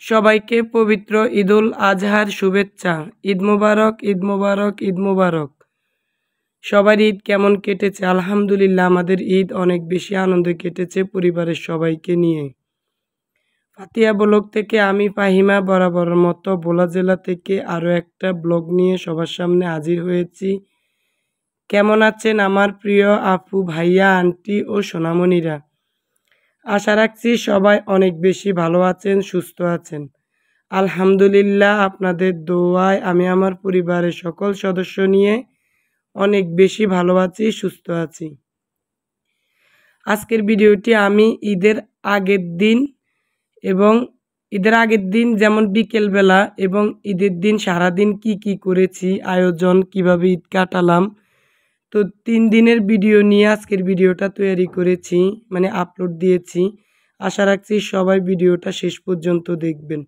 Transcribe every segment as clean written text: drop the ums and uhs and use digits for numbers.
সবাইকে পবিত্র ঈদুল আজহার শুভেচ্ছা। ঈদ মোবারক, ঈদ মোবারক, ঈদ মোবারক। সবার ঈদ কেমন কেটেছে? আলহামদুলিল্লাহ, আমাদের ঈদ অনেক বেশি আনন্দে কেটেছে পরিবারের সবাইকে নিয়ে। ফাতিয়া ব্লগ থেকে আমি ফাহিমা বরাবরের মতো ভোলা জেলা থেকে আরও একটা ব্লগ নিয়ে সবার সামনে হাজির হয়েছি। কেমন আছেন আমার প্রিয় আপু, ভাইয়া, আন্টি ও সোনামণিরা? আশা রাখছি সবাই অনেক বেশি ভালো আছেন, সুস্থ আছেন। আলহামদুলিল্লাহ, আপনাদের দোয়ায় আমি আমার পরিবারের সকল সদস্য নিয়ে অনেক বেশি ভালো আছি, সুস্থ আছি। আজকের ভিডিওটি আমি ঈদের আগের দিন যেমন বিকেলবেলা এবং ঈদের দিন সারাদিন কি করেছি, আয়োজন কিভাবে ঈদ কাটালাম, তো 3 দিনের ভিডিও নিয়ে আজকের ভিডিওটা তৈরি করেছি, মানে আপলোড দিয়েছি। আশা রাখছি সবাই ভিডিওটা শেষ পর্যন্ত দেখবেন।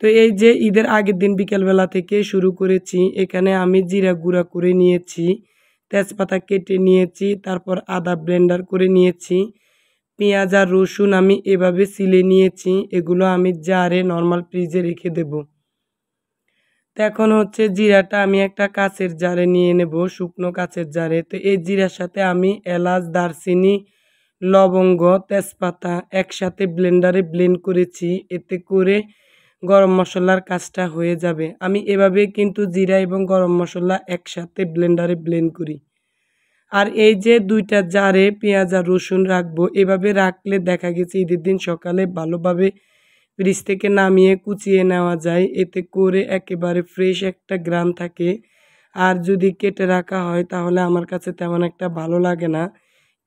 তো এই যে ঈদের আগের দিন বিকেলবেলা থেকে শুরু করেছি। এখানে আমি জিরা গুঁড়া করে নিয়েছি, তেজপাতা কেটে নিয়েছি, তারপর আদা ব্লেন্ডার করে নিয়েছি, পেঁয়াজ আর রসুন আমি এভাবে ছিলে নিয়েছি। এগুলো আমি জারে নর্মাল ফ্রিজে রেখে দেব। তো এখন হচ্ছে জিরাটা আমি একটা কাচের জারে নিয়ে নেব, শুকনো কাচের জারে। তো এই জিরার সাথে আমি এলাচ, দারচিনি, লবঙ্গ, তেজপাতা একসাথে ব্লেন্ডারে ব্লেন্ড করেছি। এতে করে গরম মশলার কাজটা হয়ে যাবে। আমি এভাবে কিন্তু জিরা এবং গরম মশলা একসাথে ব্লেন্ডারে ব্লেন্ড করি। আর এই যে 2টা জারে পেঁয়াজ আর রসুন রাখবো, এভাবে রাখলে দেখা গেছে ঈদের দিন সকালে ভালোভাবে ফ্রিজ থেকে নামিয়ে কুচিয়ে নেওয়া যায়। এতে করে একেবারে ফ্রেশ একটা গ্রান থাকে। আর যদি কেটে রাখা হয় তাহলে আমার কাছে তেমন একটা ভালো লাগে না,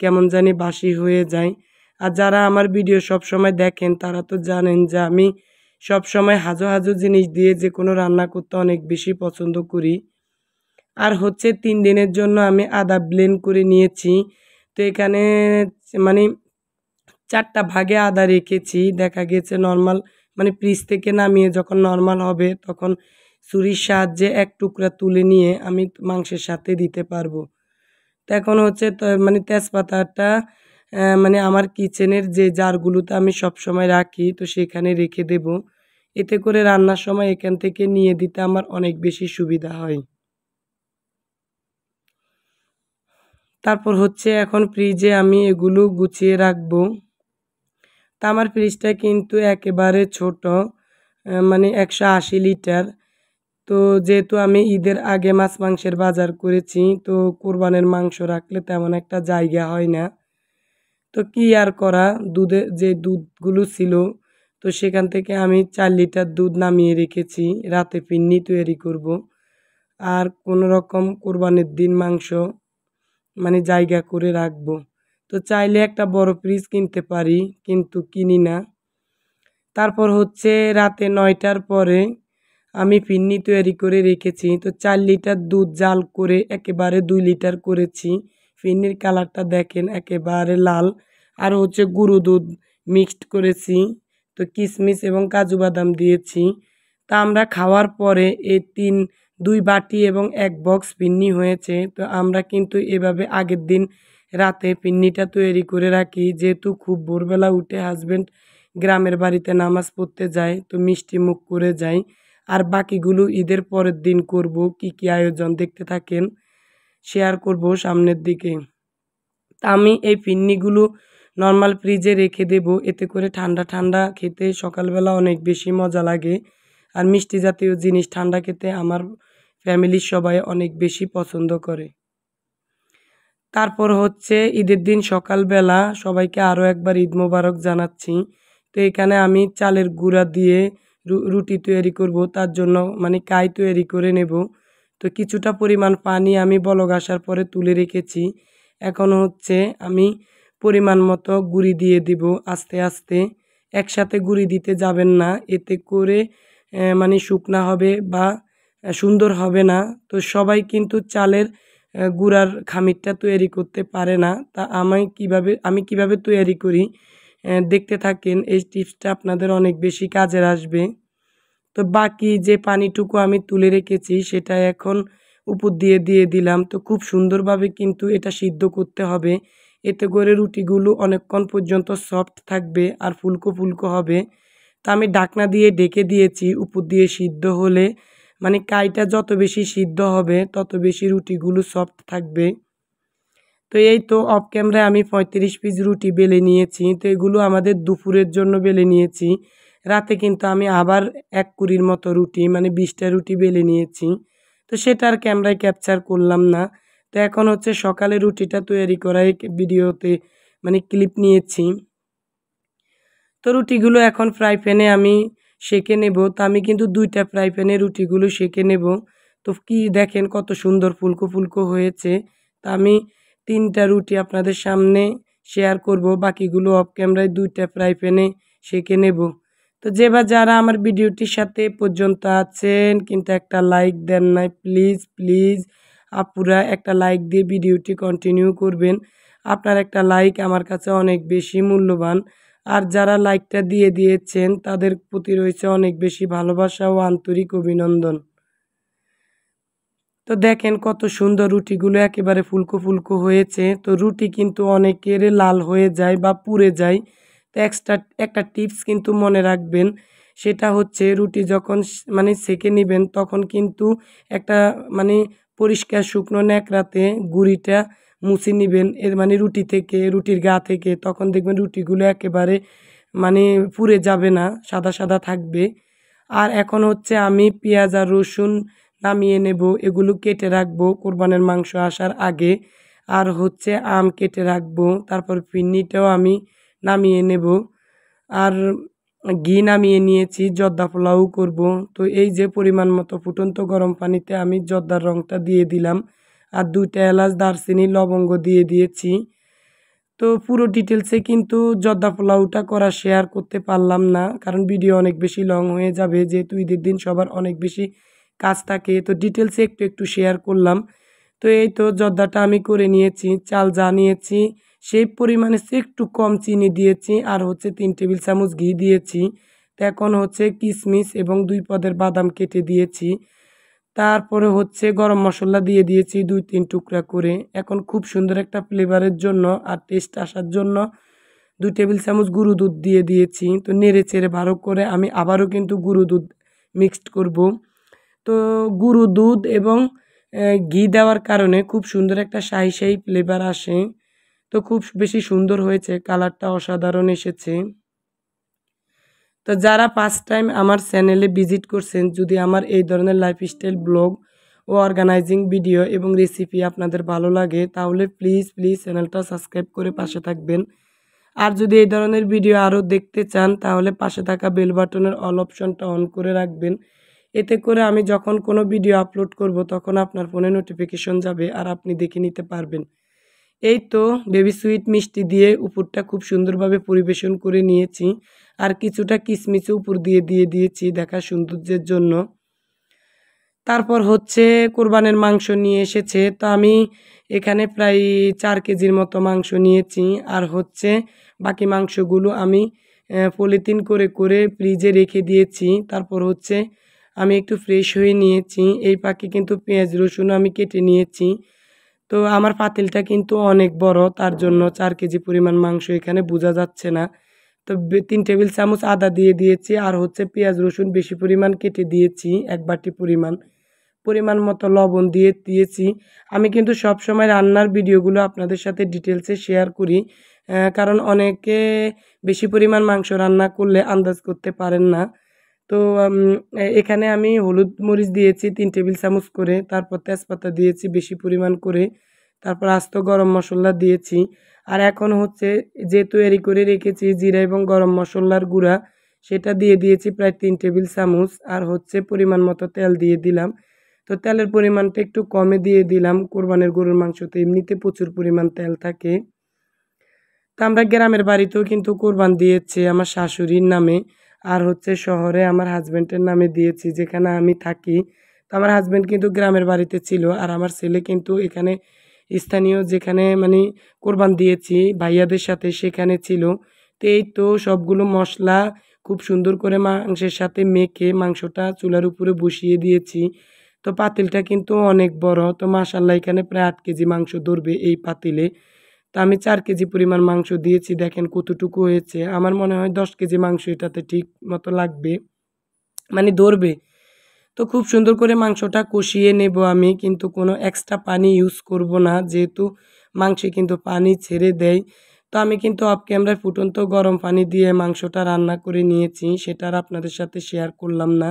কেমন জানি বাসি হয়ে যায়। আর যারা আমার ভিডিও সব সময় দেখেন তারা তো জানেন যে আমি সব সময় হাজো জিনিস দিয়ে যে কোনো রান্না করতে অনেক বেশি পছন্দ করি। আর হচ্ছে 3 দিনের জন্য আমি আদা ব্লেন্ড করে নিয়েছি। তো এখানে মানে 4টা ভাগে আদা রেখেছি। দেখা গেছে নর্মাল মানে ফ্রিজ থেকে নামিয়ে যখন নর্মাল হবে তখন ছুরির সাহায্যে এক টুকরা তুলে নিয়ে আমি মাংসের সাথে দিতে পারবো। তো এখন হচ্ছে মানে তেজপাতাটা মানে আমার কিচেনের যে জারগুলোতে আমি সব সময় রাখি, তো সেখানে রেখে দেব। এতে করে রান্নার সময় এখান থেকে নিয়ে দিতে আমার অনেক বেশি সুবিধা হয়। তারপর হচ্ছে এখন ফ্রিজে আমি এগুলো গুছিয়ে রাখবো। তা আমার ফ্রিজটা কিন্তু একেবারে ছোট, মানে 180 লিটার। তো যেহেতু আমি ঈদের আগে মাছ মাংসের বাজার করেছি, তো কোরবানের মাংস রাখলে তেমন একটা জায়গা হয় না। তো কি আর করা, যে দুধগুলো ছিল, তো সেখান থেকে আমি 4 লিটার দুধ নামিয়ে রেখেছি, রাতে ফিরনি তৈরি করব। আর কোনো রকম কোরবানির দিন মাংস মানে জায়গা করে রাখবো। তো চাইলে একটা বড় ফ্রিজ কিনতে পারি, কিন্তু কিনি না। তারপর হচ্ছে রাতে 9টার পরে আমি ফিরনি তৈরি করে রেখেছি। তো 4 লিটার দুধ জাল করে একেবারে 2 লিটার করেছি। ফিরনির কালারটা দেখেন একেবারে লাল। আর হচ্ছে গুঁড়ো দুধ মিক্সড করেছি। তো কিশমিশ এবং কাজু বাদাম দিয়েছি। তা আমরা খাওয়ার পরে এই 2 বাটি এবং 1 বক্স ফিরনি হয়েছে। তো আমরা কিন্তু এভাবে আগের দিন রাতে ফিরনিটা তৈরি করে রাখি, যেহেতু খুব ভোরবেলা উঠে হাজব্যান্ড গ্রামের বাড়িতে নামাজ পড়তে যায়, তো মিষ্টি মুখ করে যায়। আর বাকিগুলো ঈদের পরের দিন করব। কি আয়োজন দেখতে থাকেন, শেয়ার করব সামনের দিকে। তা আমি এই ফিরনিগুলো নর্মাল ফ্রিজে রেখে দেব। এতে করে ঠান্ডা খেতে সকালবেলা অনেক বেশি মজা লাগে। আর মিষ্টি জাতীয় জিনিস ঠান্ডা খেতে আমার ফ্যামিলির সবাই অনেক বেশি পছন্দ করে। তারপর হচ্ছে ঈদের দিন সকালবেলা সবাইকে আরও একবার ঈদ মোবারক জানাচ্ছি। তো এখানে আমি চালের গুঁড়া দিয়ে রুটি তৈরি করব, তার জন্য মানে কাই তৈরি করে নেব। তো কিছুটা পরিমাণ পানি আমি বলক আসার পরে তুলে রেখেছি। এখন হচ্ছে আমি পরিমাণ মতো গুঁড়ি দিয়ে দিব আস্তে আস্তে, একসাথে গুঁড়ি দিতে যাবেন না, এতে করে মানে শুকনা হবে বা সুন্দর হবে না। তো সবাই কিন্তু চালের গুঁড়ার খামিরটা তৈরি করতে পারে না। তা আমি কিভাবে তৈরি করি দেখতে থাকেন, এই টিপসটা আপনাদের অনেক বেশি কাজের আসবে। তো বাকি যে পানিটুকু আমি তুলে রেখেছি সেটা এখন উপর দিয়ে দিলাম। তো খুব সুন্দরভাবে কিন্তু এটা সিদ্ধ করতে হবে, এতে করে রুটিগুলো অনেকক্ষণ পর্যন্ত সফট থাকবে আর ফুলকো হবে। তো আমি ঢাকনা দিয়ে ঢেকে দিয়েছি। উপর দিয়ে সিদ্ধ হলে মানে কাইটা যত বেশি সিদ্ধ হবে তত বেশি রুটিগুলো সফট থাকবে। তো এই তো অফ ক্যামেরায় আমি 35 পিস রুটি বেলে নিয়েছি। তো এগুলো আমাদের দুপুরের জন্য বেলে নিয়েছি। রাতে কিন্তু আমি আবার 1 কুড়ির মতো রুটি মানে 20টা রুটি বেলে নিয়েছি। তো সেটা আর ক্যামেরায় ক্যাপচার করলাম না। তো এখন হচ্ছে সকালে রুটিটা তৈরি করাই ভিডিওতে মানে ক্লিপ নিয়েছি। তো রুটিগুলো এখন ফ্রাই প্যানে আমি সেঁকে নেব। তো আমি কিন্তু 2টা ফ্রাই প্যানে রুটিগুলো সেঁকে নেব। তো কি দেখেন কত সুন্দর ফুলকো ফুলকো হয়েছে। তা আমি 3টা রুটি আপনাদের সামনে শেয়ার করব, বাকিগুলো অফ ক্যামেরায় 2টা ফ্রাই প্যানে সেঁকে নেব। তো যে বা যারা আমার ভিডিওটির সাথে পর্যন্ত আছেন কিন্তু একটা লাইক দেন নাই, প্লিজ প্লিজ আপুরা একটা লাইক দিয়ে ভিডিওটি কন্টিনিউ করবেন। আপনার একটা লাইক আমার কাছে অনেক বেশি মূল্যবান। আর যারা লাইকটা দিয়ে দিয়েছেন তাদের প্রতি রয়েছে অনেক বেশি ভালোবাসা ও আন্তরিক অভিনন্দন। তো দেখেন কত সুন্দর রুটিগুলো একেবারে ফুলকো ফুলকো হয়েছে। তো রুটি কিন্তু অনেকের লাল হয়ে যায় বা পুড়ে যায়। তো একটা টিপস কিন্তু মনে রাখবেন, সেটা হচ্ছে রুটি যখন মানে সেঁকে নেবেন তখন কিন্তু একটা মানে পরিষ্কার শুকনো ন্যাকড়াতে গুঁড়িটা মুছে নেবেন এর মানে রুটি থেকে, রুটির গা থেকে। তখন দেখবেন রুটিগুলো একেবারে মানে পুড়ে যাবে না, সাদা সাদা থাকবে। আর এখন হচ্ছে আমি পেঁয়াজ আর রসুন নামিয়ে নেব, এগুলো কেটে রাখবো কোরবানের মাংস আসার আগে। আর হচ্ছে আম কেটে রাখবো, তারপর ফিরনিটাও আমি নামিয়ে নেব। আর ঘি নামিয়ে নিয়েছি, জর্দা পোলাও করব। তো এই যে পরিমাণ মতো ফুটন্ত গরম পানিতে আমি জর্দার রঙটা দিয়ে দিলাম, আর 2টা এলাচ দারচিনি লবঙ্গ দিয়ে দিয়েছি। তো পুরো ডিটেলসে কিন্তু জর্দা পোলাওটা করা শেয়ার করতে পারলাম না, কারণ ভিডিও অনেক বেশি লং হয়ে যাবে, যেহেতু ঈদের দিন সবার অনেক বেশি কাজ থাকে। তো ডিটেলসে একটু একটু শেয়ার করলাম। তো এই তো জর্দাটা আমি করে নিয়েছি, চাল যা নিয়েছি সেই পরিমাণে সে একটু কম চিনি দিয়েছি, আর হচ্ছে 3 টেবিল চামচ ঘি দিয়েছি। তো এখন হচ্ছে কিশমিশ এবং 2 পদের বাদাম কেটে দিয়েছি। তারপরে হচ্ছে গরম মশলা দিয়ে দিয়েছি 2-3 টুকরা করে। এখন খুব সুন্দর একটা ফ্লেভারের জন্য আর টেস্ট আসার জন্য 2 টেবিল চামচ গুঁড়ো দুধ দিয়ে দিয়েছি। তো নেড়ে চেড়ে ভালো করে আমি আবারও কিন্তু গুঁড়ো দুধ মিক্সড করব। তো গুঁড়ো দুধ এবং ঘি দেওয়ার কারণে খুব সুন্দর একটা শাহি শাহি ফ্লেভার আসে। তো খুব বেশি সুন্দর হয়েছে, কালারটা অসাধারণ এসেছে। তো যারা ফার্স্ট টাইম আমার চ্যানেলে ভিজিট করছেন, যদি আমার এই ধরনের লাইফস্টাইল ব্লগ ও অর্গানাইজিং ভিডিও এবং রেসিপি আপনাদের ভালো লাগে তাহলে প্লিজ প্লিজ চ্যানেলটা সাবস্ক্রাইব করে পাশে থাকবেন। আর যদি এই ধরনের ভিডিও আরও দেখতে চান তাহলে পাশে থাকা বেল বাটনের অল অপশনটা অন করে রাখবেন। এতে করে আমি যখন কোনো ভিডিও আপলোড করব তখন আপনার ফোনে নোটিফিকেশন যাবে আর আপনি দেখে নিতে পারবেন। এই তো বেবি সুইট মিষ্টি দিয়ে উপরটা খুব সুন্দরভাবে পরিবেশন করে নিয়েছি, আর কিছুটা কিশমিশও উপর দিয়ে দিয়েছি দেখার সৌন্দর্যের জন্য। তারপর হচ্ছে কোরবানের মাংস নিয়ে এসেছে, তো আমি এখানে প্রায় 4 কেজির মতো মাংস নিয়েছি। আর হচ্ছে বাকি মাংসগুলো আমি পলিথিন করে করে ফ্রিজে রেখে দিয়েছি। তারপর হচ্ছে আমি একটু ফ্রেশ হয়ে নিয়েছি, এই পাখি কিন্তু পেঁয়াজ রসুন আমি কেটে নিয়েছি। তো আমার পাতিলটা কিন্তু অনেক বড়, তার জন্য 4 কেজি পরিমাণ মাংস এখানে বোঝা যাচ্ছে না। তো 3 টেবিল চামচ আদা দিয়ে দিয়েছি, আর হচ্ছে পেঁয়াজ রসুন বেশি পরিমাণ কেটে দিয়েছি 1 বাটি পরিমাণ মতো লবণ দিয়ে দিয়েছি। আমি কিন্তু সব সময় রান্নার ভিডিওগুলো আপনাদের সাথে ডিটেলসে শেয়ার করি, কারণ অনেকে বেশি পরিমাণ মাংস রান্না করলে আন্দাজ করতে পারেন না। তো এখানে আমি হলুদ মরিচ দিয়েছি 3 টেবিল চামচ করে, তারপর তেজপাতা দিয়েছি বেশি পরিমাণ করে, তারপর আস্ত গরম মশলা দিয়েছি। আর এখন হচ্ছে যে তৈরি করে রেখেছি জিরা এবং গরম মশলার গুঁড়া, সেটা দিয়ে দিয়েছি প্রায় 3 টেবিল চামচ। আর হচ্ছে পরিমাণ মতো তেল দিয়ে দিলাম। তো তেলের পরিমাণটা একটু কমে দিয়ে দিলাম, কোরবানির গরুর মাংসতে এমনিতে প্রচুর পরিমাণ তেল থাকে। তো আমরা গ্রামের বাড়িতেও কিন্তু কোরবান দিয়েছে আমার শাশুড়ির নামে, আর হচ্ছে শহরে আমার হাজব্যান্ডের নামে দিয়েছি যেখানে আমি থাকি। তো আমার হাজব্যান্ড কিন্তু গ্রামের বাড়িতে ছিল, আর আমার ছেলে কিন্তু এখানে স্থানীয় যেখানে মানে কোরবান দিয়েছি ভাইয়াদের সাথে সেখানে ছিল। তো এই তো সবগুলো মশলা খুব সুন্দর করে মাংসের সাথে মেখে মাংসটা চুলার উপরে বসিয়ে দিয়েছি। তো পাতিলটা কিন্তু অনেক বড়, তো মাশাল্লাহ এখানে প্রায় 8 কেজি মাংস ধরবে এই পাতিলে। তো আমি 4 কেজি পরিমাণ মাংস দিয়েছি, দেখেন কতটুকু হয়েছে। আমার মনে হয় 10 কেজি মাংস এটাতে ঠিক মতো লাগবে, মানে ধরবে। তো খুব সুন্দর করে মাংসটা কষিয়ে নেব আমি, কিন্তু কোনো এক্সট্রা পানি ইউজ করব না, যেহেতু মাংসে কিন্তু পানি ছেড়ে দেয়। তো আমি কিন্তু অফ ক্যামেরায় ফুটন্ত গরম পানি দিয়ে মাংসটা রান্না করে নিয়েছি, সেটা আর আপনাদের সাথে শেয়ার করলাম না।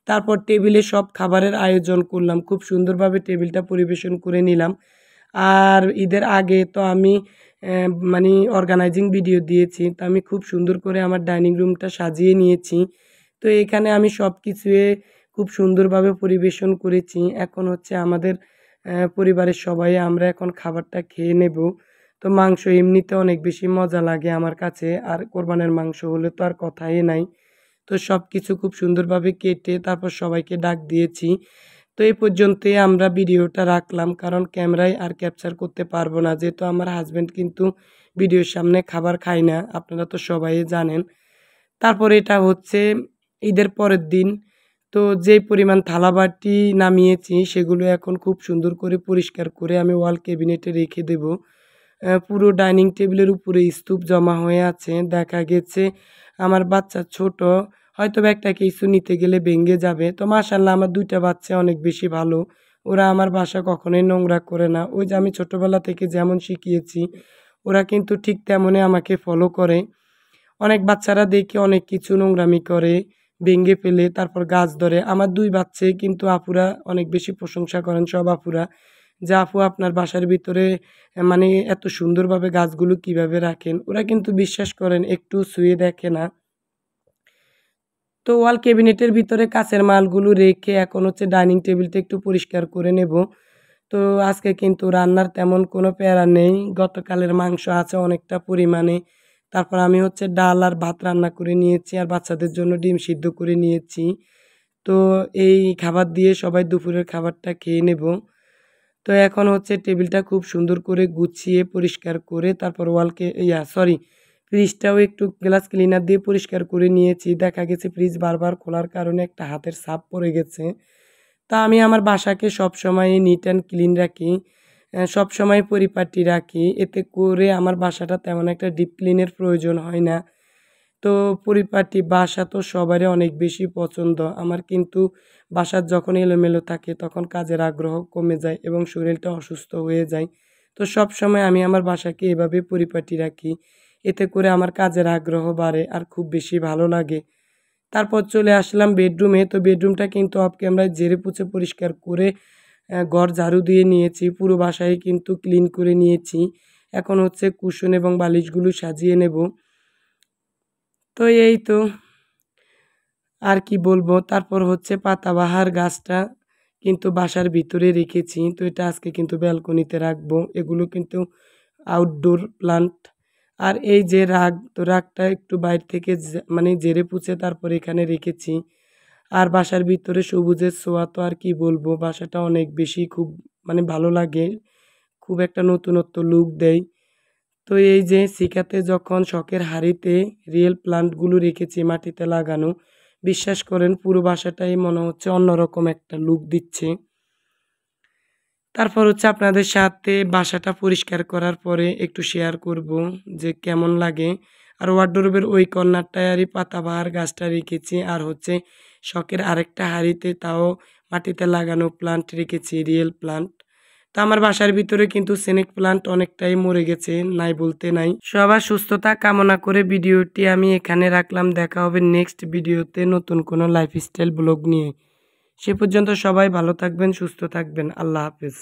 তারপর টেবিলে সব খাবারের আয়োজন করলাম, খুব সুন্দরভাবে টেবিলটা পরিবেশন করে নিলাম। আর ঈদের আগে তো আমি মানে অর্গানাইজিং ভিডিও দিয়েছি, তো আমি খুব সুন্দর করে আমার ডাইনিং রুমটা সাজিয়ে নিয়েছি। তো এখানে আমি সব কিছুয়ে খুব সুন্দরভাবে পরিবেশন করেছি। এখন হচ্ছে আমাদের পরিবারের সবাই আমরা এখন খাবারটা খেয়ে নেব। তো মাংস এমনিতে অনেক বেশি মজা লাগে আমার কাছে, আর কোরবানের মাংস হলে তো আর কথাই নাই। তো সব কিছু খুব সুন্দরভাবে কেটে তারপর সবাইকে ডাক দিয়েছি। তো এই পর্যন্তই আমরা ভিডিওটা রাখলাম, কারণ ক্যামেরায় আর ক্যাপচার করতে পারবো না, যেহেতু আমার হাজব্যান্ড কিন্তু ভিডিওর সামনে খাবার খায় না, আপনারা তো সবাই জানেন। তারপর এটা হচ্ছে ঈদের পরের দিন। তো যেই পরিমাণ থালাবাটি নামিয়েছি সেগুলো এখন খুব সুন্দর করে পরিষ্কার করে আমি ওয়াল ক্যাবিনেটে রেখে দেব। পুরো ডাইনিং টেবিলের উপরে স্তূপ জমা হয়ে আছে, দেখা গেছে আমার বাচ্চা ছোট, হয়তো একটা কিছু নিতে গেলে ভেঙে যাবে। তো মাশাল্লাহ আমার 2টা বাচ্চা অনেক বেশি ভালো, ওরা আমার বাসা কখনোই নোংরা করে না। ওই যে আমি ছোটোবেলা থেকে যেমন শিখিয়েছি ওরা কিন্তু ঠিক তেমনই আমাকে ফলো করে। অনেক বাচ্চারা দেখে অনেক কিছু নোংরামি করে, ভেঙে ফেলে, তারপর গাছ ধরে। আমার 2 বাচ্চাই কিন্তু আপুরা অনেক বেশি প্রশংসা করেন, সব আপুরা, যে আপু আপনার বাসার ভিতরে মানে এত সুন্দরভাবে গাছগুলো কিভাবে রাখেন। ওরা কিন্তু বিশ্বাস করেন একটু ছুঁয়ে দেখে না। তো ওয়াল ক্যাবিনেটের ভিতরে কাঁচের মালগুলো রেখে এখন হচ্ছে ডাইনিং টেবিলটা একটু পরিষ্কার করে নেব। তো আজকে কিন্তু রান্নার তেমন কোনো প্যারা নেই, গতকালের মাংস আছে অনেকটা পরিমাণে। তারপর আমি হচ্ছে ডাল আর ভাত রান্না করে নিয়েছি, আর বাচ্চাদের জন্য ডিম সিদ্ধ করে নিয়েছি। তো এই খাবার দিয়ে সবাই দুপুরের খাবারটা খেয়ে নেব। তো এখন হচ্ছে টেবিলটা খুব সুন্দর করে গুছিয়ে পরিষ্কার করে তারপর ওয়ালকে ফ্রিজটাও একটু গ্লাস ক্লিনার দিয়ে পরিষ্কার করে নিয়েছি। দেখা গেছে ফ্রিজ বারবার খোলার কারণে একটা হাতের ছাপ পড়ে গেছে। তা আমি আমার বাসাকে সবসময় নিট অ্যান্ড ক্লিন রাখি, সবসময় পরিপাটি রাখি, এতে করে আমার বাসাটা তেমন একটা ডিপ ক্লিনের প্রয়োজন হয় না। তো পরিপাটি বাসা তো সবারই অনেক বেশি পছন্দ। আমার কিন্তু বাসার যখন এলোমেলো থাকে তখন কাজের আগ্রহ কমে যায় এবং শরীরটা অসুস্থ হয়ে যায়। তো সবসময় আমি আমার বাসাকে এভাবে পরিপাটি রাখি, এতে করে আমার কাজের আগ্রহ বাড়ে আর খুব বেশি ভালো লাগে। তারপর চলে আসলাম বেডরুমে। তো বেডরুমটা কিন্তু অফ ক্যামেরায় ঝেড়ে পুছে পরিষ্কার করে ঘর ঝাড়ু দিয়ে নিয়েছি, পুরো বাসায় কিন্তু ক্লিন করে নিয়েছি। এখন হচ্ছে কুশন এবং বালিশগুলো সাজিয়ে নেব। তো এই তো, আর কি বলবো। তারপর হচ্ছে পাতাবাহার গাছটা কিন্তু বাসার ভিতরে রেখেছি, তো এটা আজকে কিন্তু ব্যালকনিতে রাখবো। এগুলো কিন্তু আউটডোর প্লান্ট। আর এই যে রাগ, তো রাগটা একটু বাইরে থেকে মানে ঝেড়ে পুছে তারপর এখানে রেখেছি। আর বাসার ভিতরে সবুজের ছোঁয়া তো আর কি বলবো, বাসাটা অনেক বেশি খুব মানে ভালো লাগে, খুব একটা নতুনত্ব লুক দেয়। তো এই যে শিখাতে যখন শখের হাঁড়িতে রিয়েল প্লান্টগুলো রেখেছি মাটিতে লাগানো, বিশ্বাস করেন পুরো বাসাটাই মনে হচ্ছে অন্যরকম একটা লুক দিচ্ছে। তারপর হচ্ছে আপনাদের সাথে বাসাটা পরিষ্কার করার পরে একটু শেয়ার করব যে কেমন লাগে। আর ওয়ার্ডরোবের ওই কর্নারটায় আরই পাতাবাহার গাছটা রেখেছি, আর হচ্ছে শখের আরেকটা হাঁড়িতে তাও মাটিতে লাগানো প্লান্ট রেখেছি, রিয়েল প্লান্ট। তো আমার বাসার ভিতরে কিন্তু স্নেক প্লান্ট অনেকটাই মরে গেছে, নাই বলতে নাই। সবার সুস্থতা কামনা করে ভিডিওটি আমি এখানে রাখলাম। দেখা হবে নেক্সট ভিডিওতে নতুন কোনো লাইফস্টাইল ব্লগ নিয়ে। সে পর্যন্ত সবাই ভালো থাকবেন, সুস্থ থাকবেন। আল্লাহ হাফেজ।